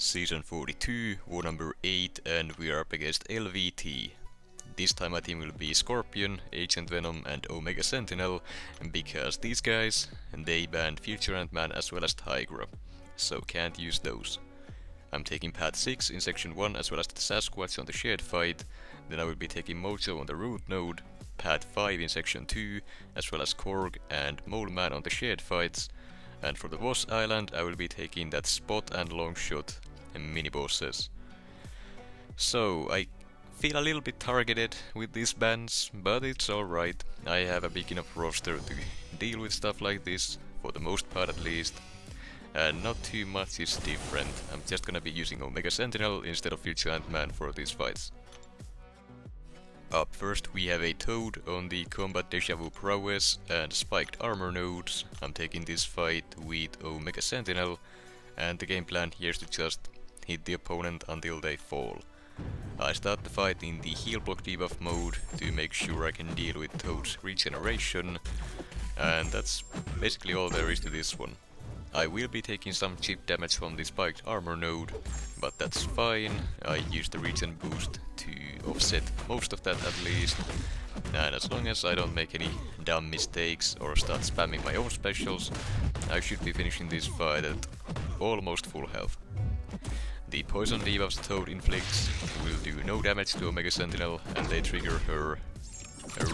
Season 42, war number 8, and we are up against LVT. This time my team will be Scorpion, Agent Venom and Omega Sentinel, because these guys, they banned Future Ant-Man as well as Tigra, so can't use those. I'm taking Path 6 in Section 1 as well as the Sasquatch on the shared fight, then I will be taking Mojo on the root node, Path 5 in Section 2 as well as Korg and Mole Man on the shared fights, and for the boss island I will be taking that Spot and Longshot mini bosses. So I feel a little bit targeted with these bans, but it's alright. I have a big enough roster to deal with stuff like this, for the most part at least. And not too much is different. I'm just gonna be using Omega Sentinel instead of Future Ant-Man for these fights. Up first we have a Toad on the Combat Deja Vu Prowess and Spiked Armor nodes. I'm taking this fight with Omega Sentinel, and the game plan here is to just hit the opponent until they fall. I start the fight in the heal block debuff mode to make sure I can deal with Toad's regeneration, and that's basically all there is to this one. I will be taking some chip damage from the Spiked Armor node, but that's fine. I use the regen boost to offset most of that at least, and as long as I don't make any dumb mistakes or start spamming my own specials, I should be finishing this fight at almost full health. The poison debuffs Toad inflicts will do no damage to Omega Sentinel, and they trigger her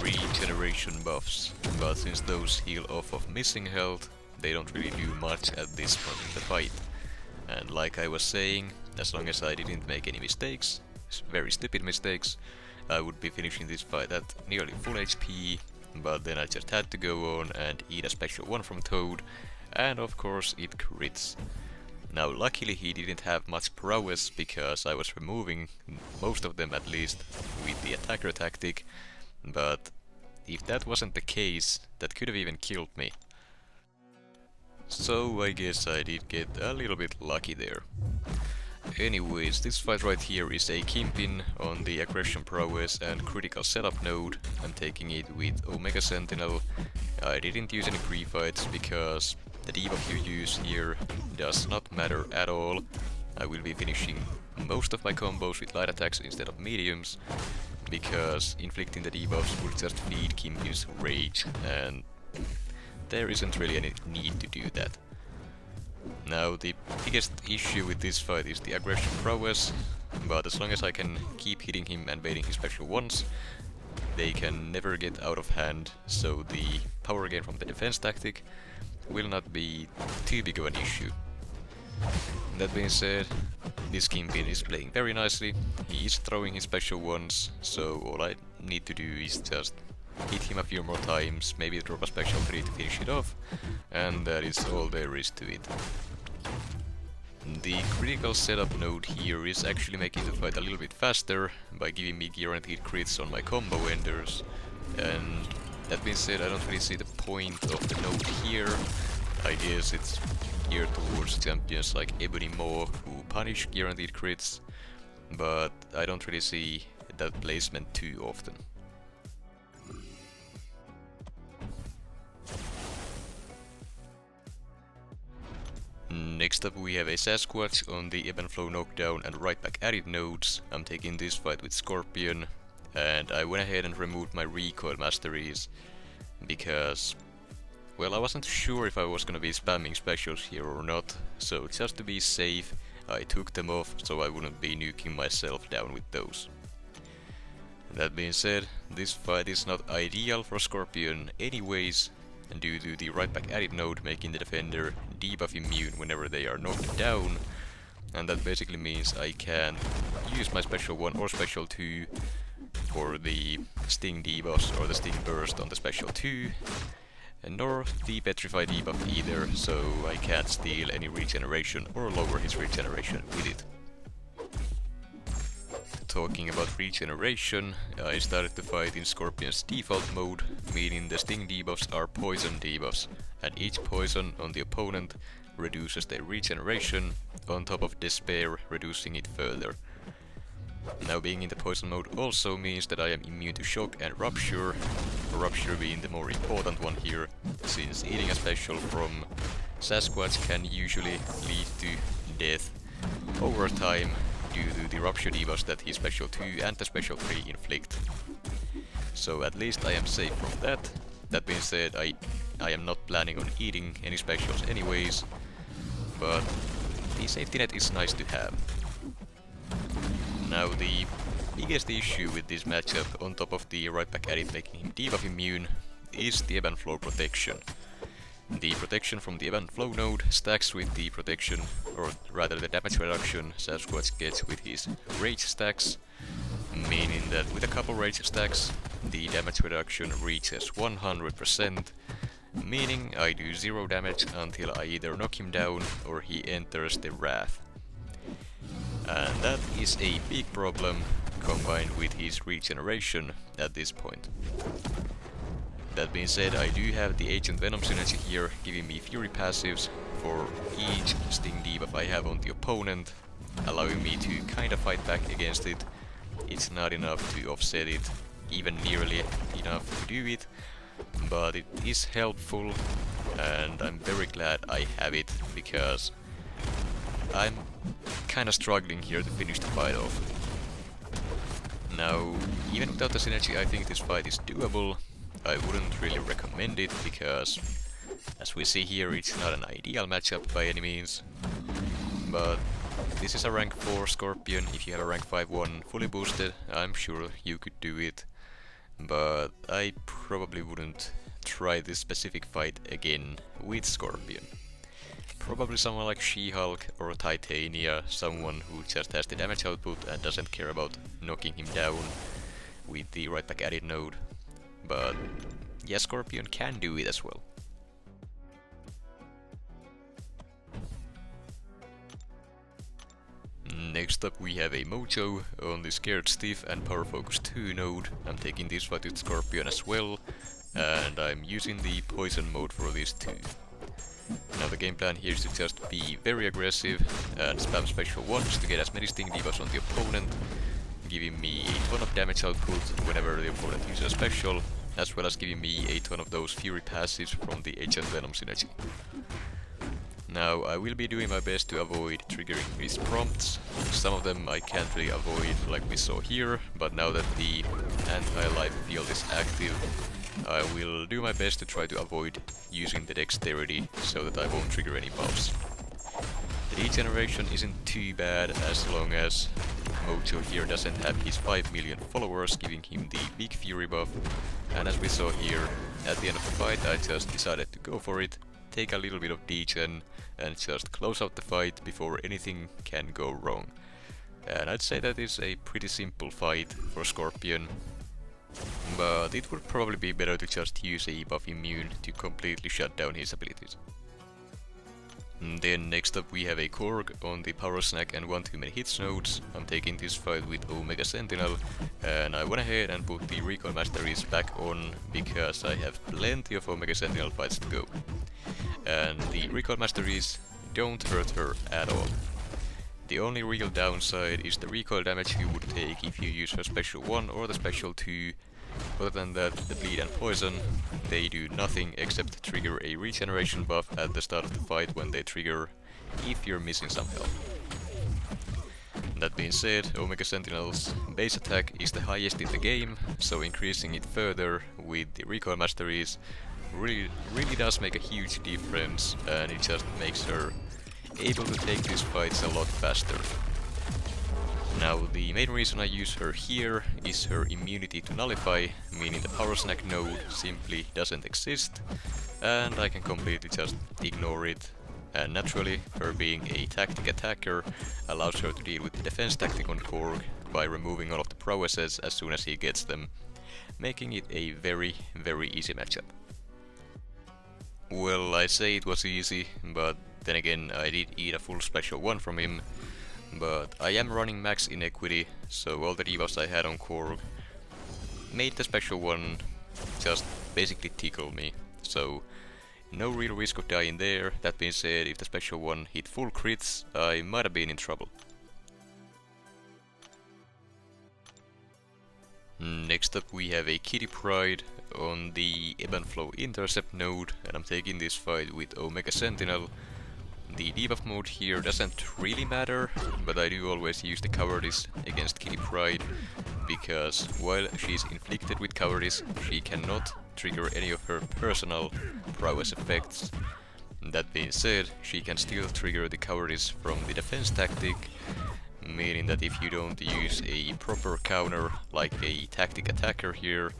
regeneration buffs, but since those heal off of missing health, they don't really do much at this point in the fight. And like I was saying, as long as I didn't make any mistakes, very stupid mistakes, I would be finishing this fight at nearly full HP, but then I just had to go on and eat a special one from Toad, and of course it crits. Now luckily he didn't have much prowess, because I was removing most of them at least with the attacker tactic, but if that wasn't the case, that could have even killed me. So I guess I did get a little bit lucky there. Anyways, this fight right here is a Kingpin on the aggression prowess and critical setup node. I'm taking it with Omega Sentinel. I didn't use any pre-fights because the debuff you use here does not matter at all. I will be finishing most of my combos with light attacks instead of mediums, because inflicting the debuffs will just feed Kingpin's rage, and there isn't really any need to do that. Now the biggest issue with this fight is the aggression prowess, but as long as I can keep hitting him and baiting his special ones, they can never get out of hand, so the power gain from the defense tactic will not be too big of an issue. That being said, this Kingpin is playing very nicely. He is throwing his special ones, so all I need to do is just hit him a few more times, maybe drop a special 3 to finish it off, and that is all there is to it. The critical setup node here is actually making the fight a little bit faster by giving me guaranteed crits on my combo enders, and that being said, I don't really see the point of the node here. I guess it's geared towards champions like Ebony Maw who punish guaranteed crits, but I don't really see that placement too often. Next up we have a Sasquatch on the Ebb and Flow knockdown and right back at it nodes. I'm taking this fight with Scorpion, and I went ahead and removed my recoil masteries because, well, I wasn't sure if I was gonna be spamming specials here or not, so just to be safe I took them off so I wouldn't be nuking myself down with those. That being said, this fight is not ideal for Scorpion anyways, due to the right back at it node making the defender debuff immune whenever they are knocked down, and that basically means I can use my special 1 or special 2 for the sting debuffs or the sting burst on the special 2, nor the petrify debuff either, so I can't steal any regeneration or lower his regeneration with it. Talking about regeneration, I started the fight in Scorpion's default mode, meaning the sting debuffs are poison debuffs, and each poison on the opponent reduces their regeneration, on top of despair reducing it further. Now being in the poison mode also means that I am immune to shock and rupture being the more important one here, since eating a special from Sasquatch can usually lead to death over time due to the rupture debuffs that his special 2 and the special 3 inflict. So at least I am safe from that. That being said, I am not planning on eating any specials anyways, but the safety net is nice to have. Now the biggest issue with this matchup, on top of the right back edit making him debuff immune, is the ebb and flow protection. The protection from the ebb and flow node stacks with the protection, or rather the damage reduction Sasquatch gets with his rage stacks, meaning that with a couple rage stacks the damage reduction reaches 100%, meaning I do 0 damage until I either knock him down or he enters the wrath. And that is a big problem combined with his regeneration at this point. That being said, I do have the Agent Venom synergy here, giving me Fury passives for each Sting debuff I have on the opponent, allowing me to kinda fight back against it. It's not enough to offset it, even nearly enough to do it, but it is helpful, and I'm very glad I have it, because I'm kinda struggling here to finish the fight off. Now, even without the synergy, I think this fight is doable. I wouldn't really recommend it, because as we see here, it's not an ideal matchup by any means. But this is a rank 4 Scorpion. If you have a rank 5-1 fully boosted, I'm sure you could do it. But I probably wouldn't try this specific fight again with Scorpion. Probably someone like She-Hulk or Titania, someone who just has the damage output and doesn't care about knocking him down with the right back added node. But yeah, Scorpion can do it as well. Next up we have a Mojo on the Scared Stiff and Power Focus 2 node. I'm taking this fight with Scorpion as well, and I'm using the Poison mode for these two. Now the game plan here is to just be very aggressive and spam special 1s to get as many Sting debuffs on the opponent, giving me a ton of damage output whenever the opponent uses a special, as well as giving me a ton of those Fury passives from the Agent Venom synergy. Now I will be doing my best to avoid triggering these prompts. Some of them I can't really avoid like we saw here, but now that the anti-life field is active, I will do my best to try to avoid using the dexterity so that I won't trigger any buffs. The regeneration isn't too bad as long as Mojo here doesn't have his 5 million followers giving him the big Fury buff, and as we saw here, at the end of the fight I just decided to go for it, take a little bit of degen and just close out the fight before anything can go wrong. And I'd say that is a pretty simple fight for Scorpion, but it would probably be better to just use a buff immune to completely shut down his abilities. Then next up we have a Korg on the Power Snack and 1 too many hits nodes. I'm taking this fight with Omega Sentinel, and I went ahead and put the Recoil Masteries back on because I have plenty of Omega Sentinel fights to go. And the Recoil Masteries don't hurt her at all. The only real downside is the recoil damage you would take if you use her special 1 or the special 2. Other than that, the bleed and poison, they do nothing except trigger a regeneration buff at the start of the fight when they trigger, if you're missing some health. That being said, Omega Sentinel's base attack is the highest in the game, so increasing it further with the recoil masteries really does make a huge difference, and it just makes her able to take these fights a lot faster. Now the main reason I use her here is her immunity to nullify, meaning the power snack node simply doesn't exist and I can completely just ignore it, and naturally her being a tactic attacker allows her to deal with the defense tactic on Korg by removing all of the prowesses as soon as he gets them, making it a very easy matchup. Well, I say it was easy, but then again I did eat a full special 1 from him. But I am running max inequity, so all the debuffs I had on Korg made the special 1 just basically tickle me, so no real risk of dying there. That being said, if the special 1 hit full crits, I might have been in trouble. Next up we have a Kitty Pryde on the Ebb and Flow Intercept node, and I'm taking this fight with Omega Sentinel. The debuff mode here doesn't really matter, but I do always use the cowardice against Kitty Pryde, because while she's inflicted with cowardice, she cannot trigger any of her personal prowess effects. That being said, she can still trigger the cowardice from the defense tactic, meaning that if you don't use a proper counter like a tactic attacker here,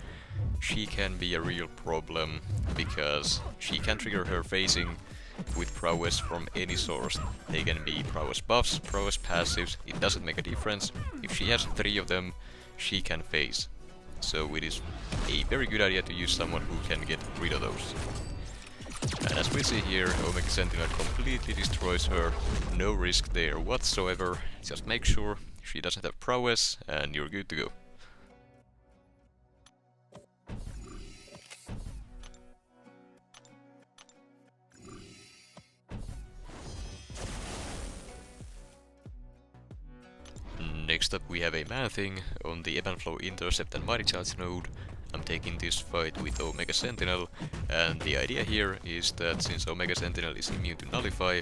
she can be a real problem, because she can trigger her phasing with prowess from any source. They can be prowess buffs, prowess passives, it doesn't make a difference. If she has 3 of them, she can phase. So it is a very good idea to use someone who can get rid of those. And as we see here, Omega Sentinel completely destroys her, no risk there whatsoever, just make sure she doesn't have prowess and you're good to go. Next up we have a Man-Thing on the Ebb and Flow Intercept and Mighty Charge node. I'm taking this fight with Omega Sentinel, and the idea here is that since Omega Sentinel is immune to Nullify,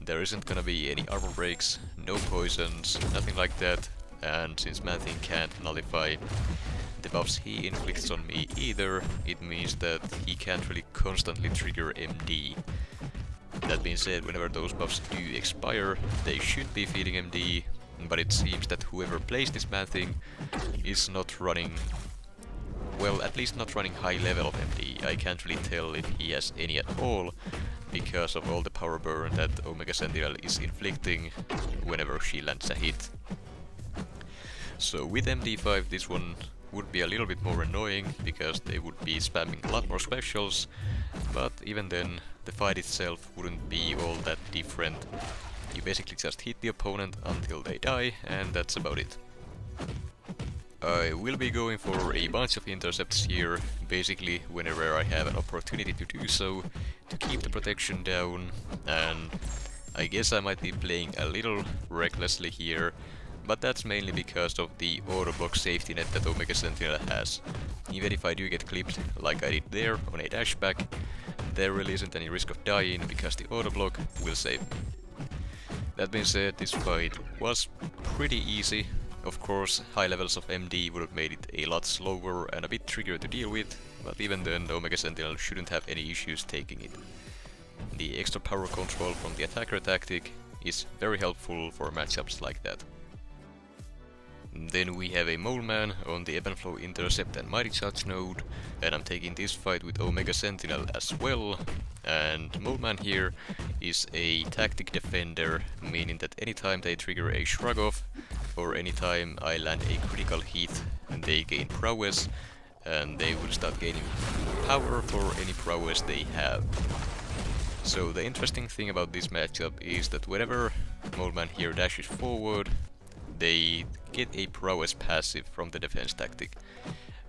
there isn't gonna be any armor breaks, no poisons, nothing like that, and since Man-Thing can't nullify the buffs he inflicts on me either, it means that he can't really constantly trigger MD. That being said, whenever those buffs do expire, they should be feeding MD, but it seems that whoever plays this Man-Thing is not running, well, at least not running high level of MD. I can't really tell if he has any at all, because of all the power burn that Omega Sentinel is inflicting whenever she lands a hit. So with MD5 this one would be a little bit more annoying, because they would be spamming a lot more specials, but even then the fight itself wouldn't be all that different. You basically just hit the opponent until they die, and that's about it. I will be going for a bunch of intercepts here, basically whenever I have an opportunity to do so, to keep the protection down, and I guess I might be playing a little recklessly here, but that's mainly because of the auto-block safety net that Omega Sentinel has. Even if I do get clipped, like I did there on a dashback, there really isn't any risk of dying, because the auto-block will save me. That being said, this fight was pretty easy. Of course, high levels of MD would have made it a lot slower and a bit trickier to deal with, but even then Omega Sentinel shouldn't have any issues taking it. The extra power control from the attacker tactic is very helpful for matchups like that. Then we have a Mole Man on the Ebb and Flow Intercept and Mighty Charge node, and I'm taking this fight with Omega Sentinel as well. And Mole Man here is a tactic defender, meaning that anytime they trigger a shrug off, or anytime I land a critical hit, and they gain prowess, and they will start gaining power for any prowess they have. So the interesting thing about this matchup is that whenever Mole Man here dashes forward, they get a prowess passive from the defense tactic.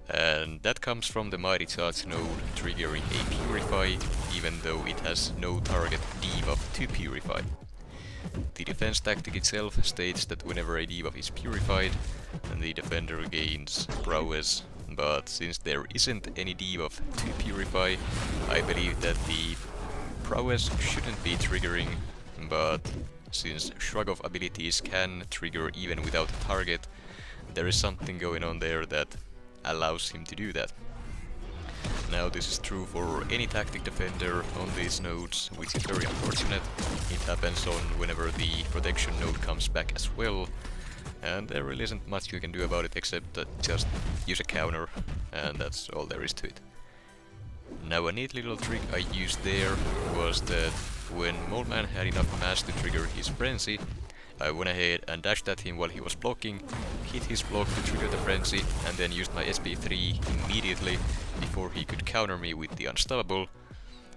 And that comes from the Mighty Charge node triggering a Purify, even though it has no target debuff to Purify. The defense tactic itself states that whenever a debuff is purified, the defender gains prowess, but since there isn't any debuff to Purify, I believe that the prowess shouldn't be triggering, but since shrug off abilities can trigger even without a target, there is something going on there that allows him to do that. Now this is true for any tactic defender on these nodes, which is very unfortunate. It happens on whenever the protection node comes back as well, and there really isn't much you can do about it except just use a counter, and that's all there is to it. Now a neat little trick I used there was that when Mole Man had enough mass to trigger his frenzy, I went ahead and dashed at him while he was blocking, hit his block to trigger the frenzy, and then used my SP3 immediately before he could counter me with the unstoppable,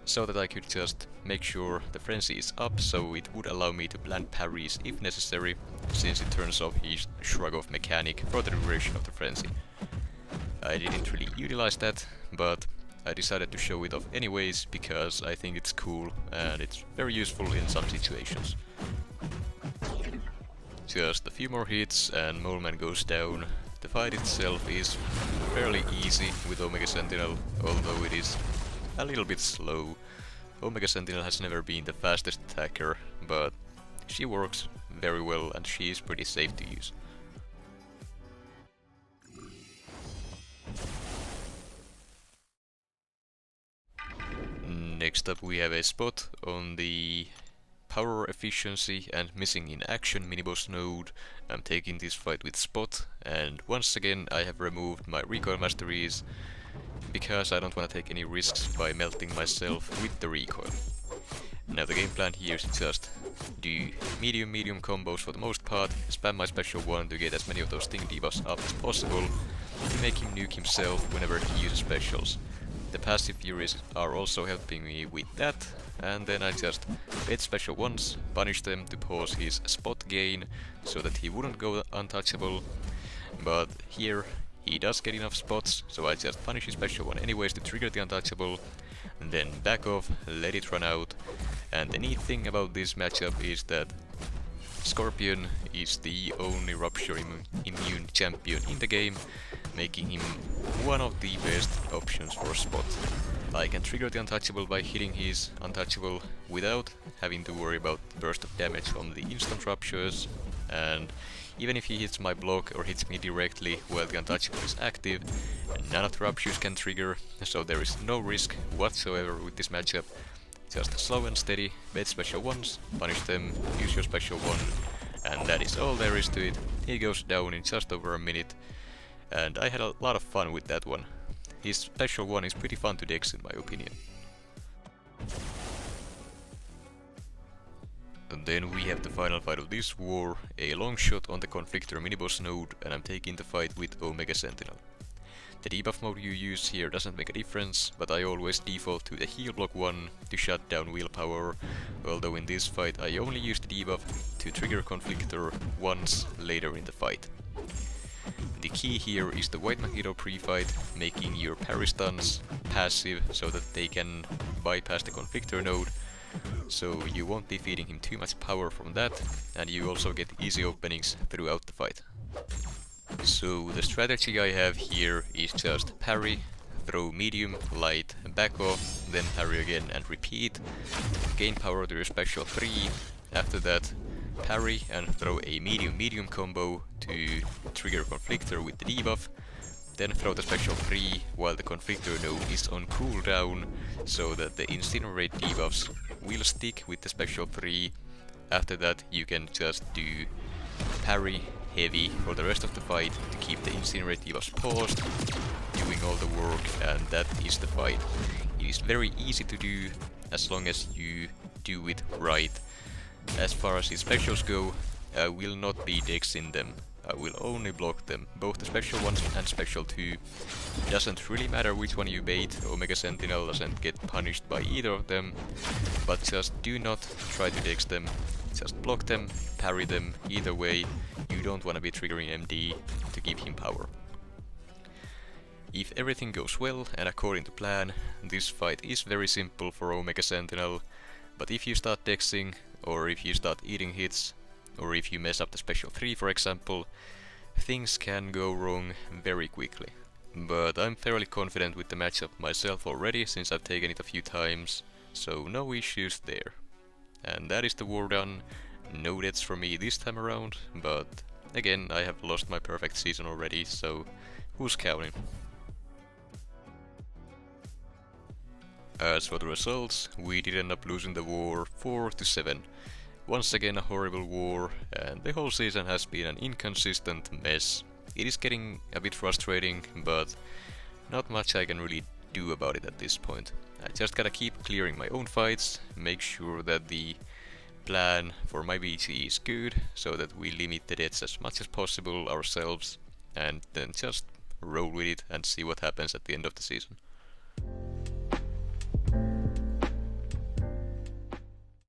so that I could just make sure the frenzy is up, so it would allow me to plant parries if necessary, since it turns off his shrug off mechanic for the duration of the frenzy. I didn't really utilize that, but I decided to show it off anyways, because I think it's cool and it's very useful in some situations. Just a few more hits and Mole Man goes down. The fight itself is fairly easy with Omega Sentinel, although it is a little bit slow. Omega Sentinel has never been the fastest attacker, but she works very well and she is pretty safe to use. Next up we have a spot on the power efficiency and missing in action miniboss node. I'm taking this fight with Spot, and once again I have removed my recoil masteries because I don't want to take any risks by melting myself with the recoil. Now the game plan here is just do medium combos for the most part, spam my special one to get as many of those sting debuffs up as possible, to make him nuke himself whenever he uses specials. The passive furies are also helping me with that, and then I just bait special ones, punish them to pause his spot gain, so that he wouldn't go untouchable, but here he does get enough spots, so I just punish his special one anyways to trigger the untouchable, and then back off, let it run out. And the neat thing about this matchup is that Scorpion is the only rupture immune champion in the game, making him one of the best options for Spot. I can trigger the untouchable by hitting his untouchable without having to worry about the burst of damage on the instant ruptures, and even if he hits my block or hits me directly while the untouchable is active, none of the ruptures can trigger, so there is no risk whatsoever with this matchup. Just slow and steady, bait special ones, punish them, use your special one, and that is all there is to it. He goes down in just over a minute, and I had a lot of fun with that one. His special one is pretty fun to dex in my opinion. And then we have the final fight of this war, a Longshot on the Conflictor miniboss node, and I'm taking the fight with Omega Sentinel. The debuff mode you use here doesn't make a difference, but I always default to the heal block 1 to shut down willpower, although in this fight I only use the debuff to trigger Conflictor once later in the fight. The key here is the White Magneto pre-fight, making your parry stuns passive so that they can bypass the Conflictor node, so you won't be feeding him too much power from that, and you also get easy openings throughout the fight. So the strategy I have here is just parry, throw medium, light, back off, then parry again and repeat, gain power to your special 3, after that parry and throw a medium combo to trigger Conflictor with the debuff, then throw the special 3 while the Conflictor node is on cooldown, so that the incinerate debuffs will stick with the special 3. After that you can just do parry heavy for the rest of the fight to keep the incinerate debuffs paused, doing all the work, and that is the fight. It is very easy to do as long as you do it right. As far as his specials go, I will not be dexing them. I will only block them, both the special ones and special 2. Doesn't really matter which one you bait, Omega Sentinel doesn't get punished by either of them, but just do not try to dex them. Just block them, parry them, either way, you don't want to be triggering MD to give him power. If everything goes well and according to plan, this fight is very simple for Omega Sentinel, but if you start dexing, or if you start eating hits, or if you mess up the special 3 for example, things can go wrong very quickly. But I'm fairly confident with the matchup myself already, since I've taken it a few times, so no issues there. And that is the war done. No deaths for me this time around, but again, I have lost my perfect season already, so who's counting? As for the results, we did end up losing the war 4-7. Once again a horrible war, and the whole season has been an inconsistent mess. It is getting a bit frustrating, but not much I can really do about it at this point. I just gotta keep clearing my own fights, make sure that the plan for my BG is good, so that we limit the deaths as much as possible ourselves, and then just roll with it and see what happens at the end of the season.